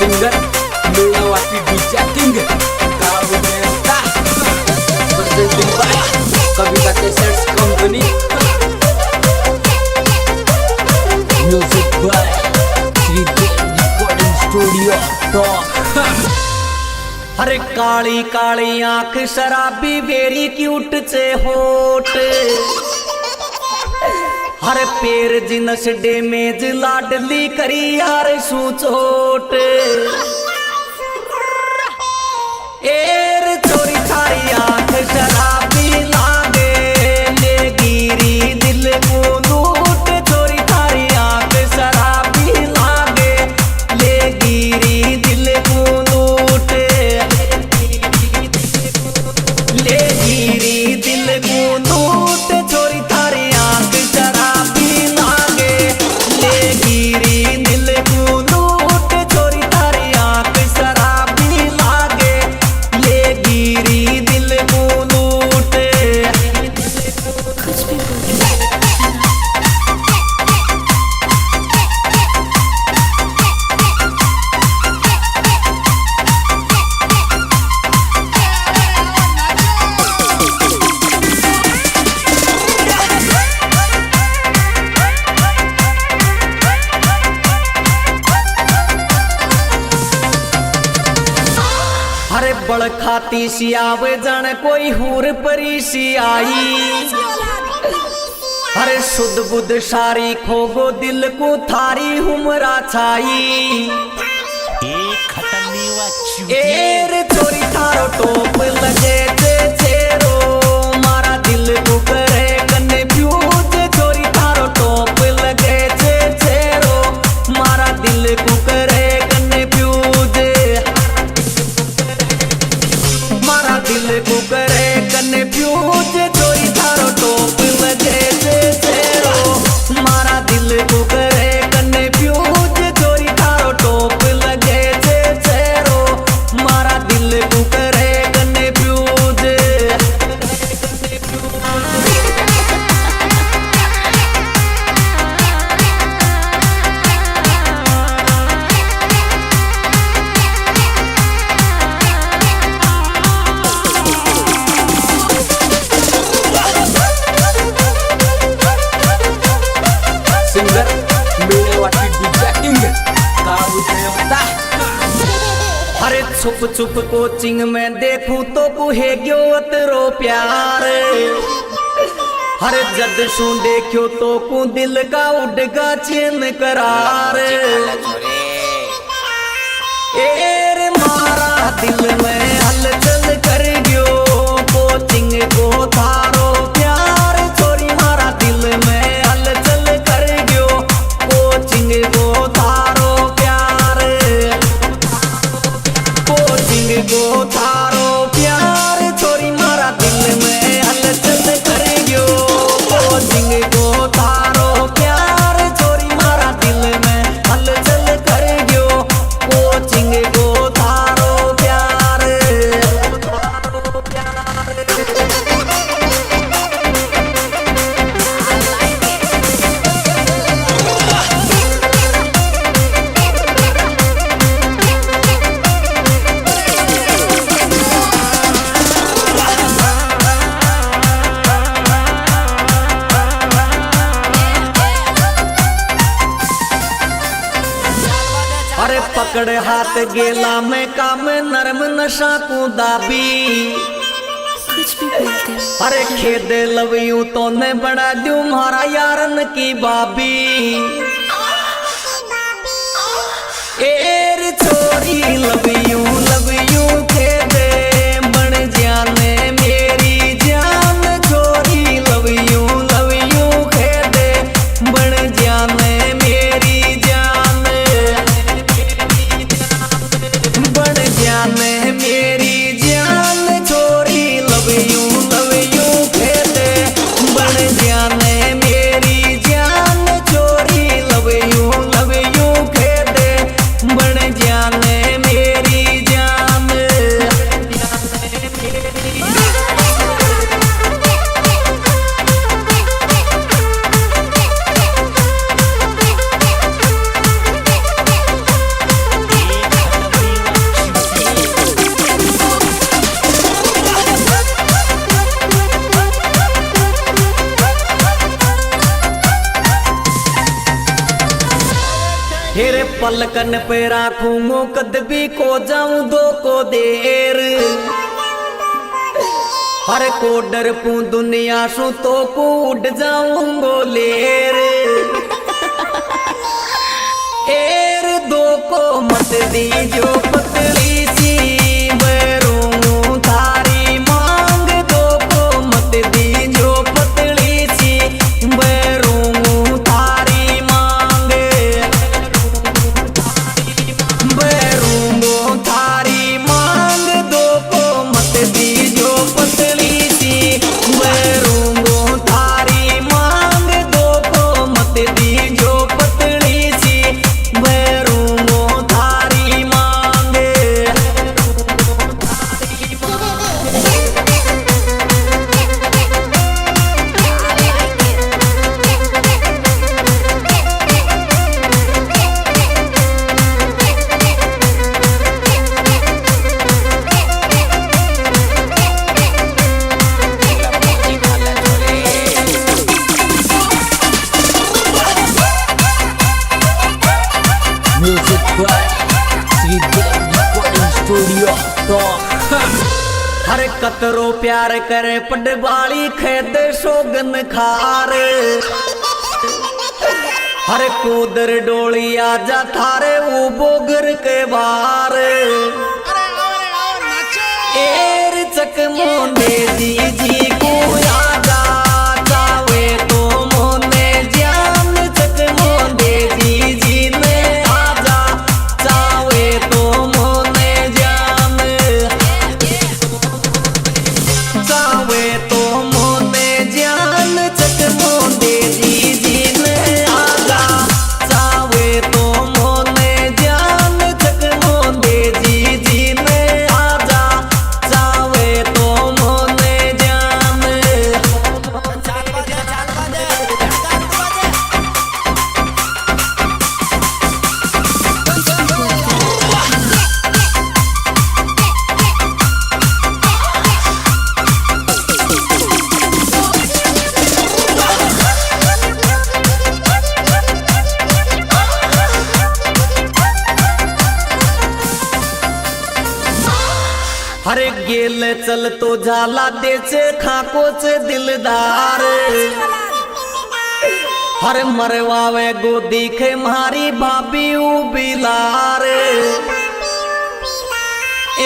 Singer Mewati DJ king presenting by Kavita Cassettes Company, music by Sri Recording Studio Talk। हरे काली काली आंख शराबी very cute से होट, हरे पैर जिनस डेमेज लाडली करी यार सूचोट। एर चोरी थारी आंख शराबी लागे ले गिरी दिल को लूट। चोरी थारी आंख शराबी लागे ले गिरी दिल को लूट। ले गिरी दिल को लूट चोरी थारी आंख शराबी लागे ले गिरी दिल को लूट। चोरी थारी आंख शराबी लागे ले गिरी दिल को लूट। हरे बड़ खाती सी आवे जाने कोई हूर परी सी आई। हरे शुद्ध बुद्ध सारी खोगो दिल को थारी हुमरा छाई। एर चोरी थारो टोप लगे जे चेरो मारा दिल को करे कन्ने फ्यूज। चोरी थारो टोप लगे जे चेरो मारा दिल को करे कन्ने फ्यूज। मारा दिल को करे कन्ने फ्यूज। चोरी थारो टोप लगे जे चेरो मारा दिल को करे कन्ने फ्यूज। चोरी थारो टोप लगे जे चेरो मारा दिल को करे कन्ने fuse. Singer Mewati DJ king काबूता। हरे छुप छुप कोचिंग में देखूं तो कुहे गयो तेरो प्यार। हरे जद सू देखियो तो कु दिल का उड़गा चैन करार। एर मारा दिल में हलचल कर गयो कोचिंग को थारो प्यार। चोरी मारा दिल में हलचल कर गयो कोचिंग को थारो प्यार। कोचिंग को थारो प्यार चोरी मारा दिल में हलचल कर गयो कोचिंग को थारो प्यार। चोरी मारा दिल में हलचल कर गयो कोचिंग को थारो प्यार। अरे पकड़ हाथ गेला में काम नरम नशा को दाबी। अरे खेद लवियू तो ने बड़ा दू मारा यारन की बाबी। एर चोरी लवियू खेदे बन जाने मेरी जान। चोरी लवियू खेदे बन जाने मेरी जान। बन जाने मेरी जान चोरी लवियू खेदे बन जाने मेरी जान। चोरी हेरे पलकन पे राखूंगो कदबी को जाऊं दो को देर हर को डर पू दुनिया सु तो को उड़ जाऊंगो लेर एर दो को मत दीजो पतली सी बैरूं थारी मांग दो को मत दीजो पतली सी बैरूं थारी मांग बैरूं थारी मांग दो को मत दीजो पतली सी बैरूं थारी मांग दो को मत दीजो पतली सी बैरूं थारी मांग Music by Sridev Recording Studio Talk. हर कतरो प्यार करे पडवाली खेद सोगन खार हर कूदर डोली आजा थारे वो बोगर के बार एर चक मोने जी जी को आजा चावे तो मोने जान चक मोने जी जी ने आजा चावे तो मोने जान चावे तो मोने जान चक मोने जी जी ने आजा चावे तो मोने जान चक मोने जी जी ने आजा चावे तो मोने जान हरे गेल चल तो झाला देचे खाकोच दिलदार हर मरवावे गोदी खे मारी भाभी उबिलार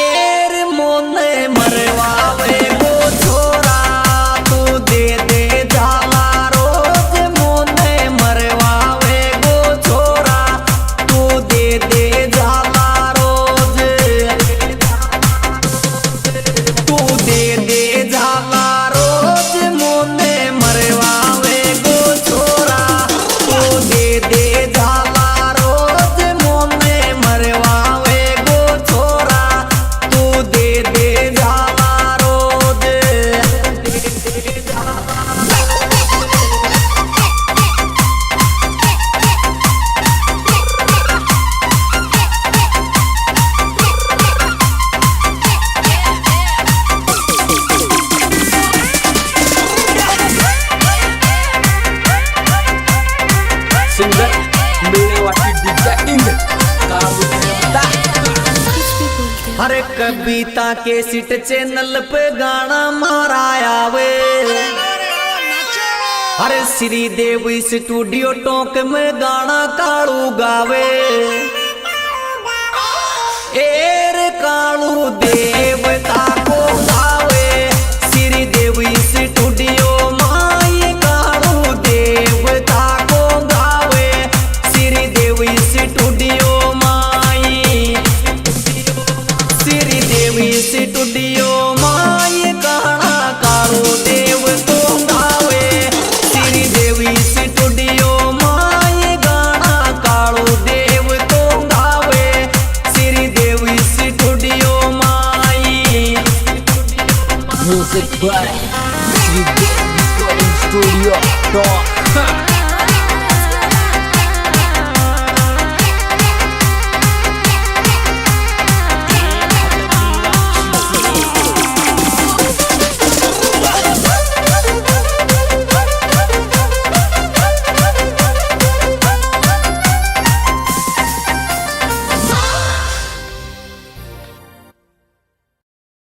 एर मोने मरवावे गो छोरा तू दे दे झाला रोज मोने मरवावे गो छोरा तू दे दे झाला रोज तू दे दे झाला रोज मोने मरवावे गो छोरा तू दे दे झाला रोज मोने मरवावे गो छोरा तू दे दे झाला रोज Singer Menewati DJ King Kamu Ternyata. हर कविता के सिट चैनल पे गाना मारा आवे हर श्रीदेव स्टूडियो टोक में गाना कालू गावे एर कालू देवता को गावे श्रीदेव स्टूडियो माई कालू देवता को गावे श्रीदेव स्टूडियो माई श्रीदेव स्टूडियो माई गाना कालू देव को गावे श्रीदेव स्टूडियो माई गाना कालू देव को गावे श्रीदेव स्टूडियो माई Music by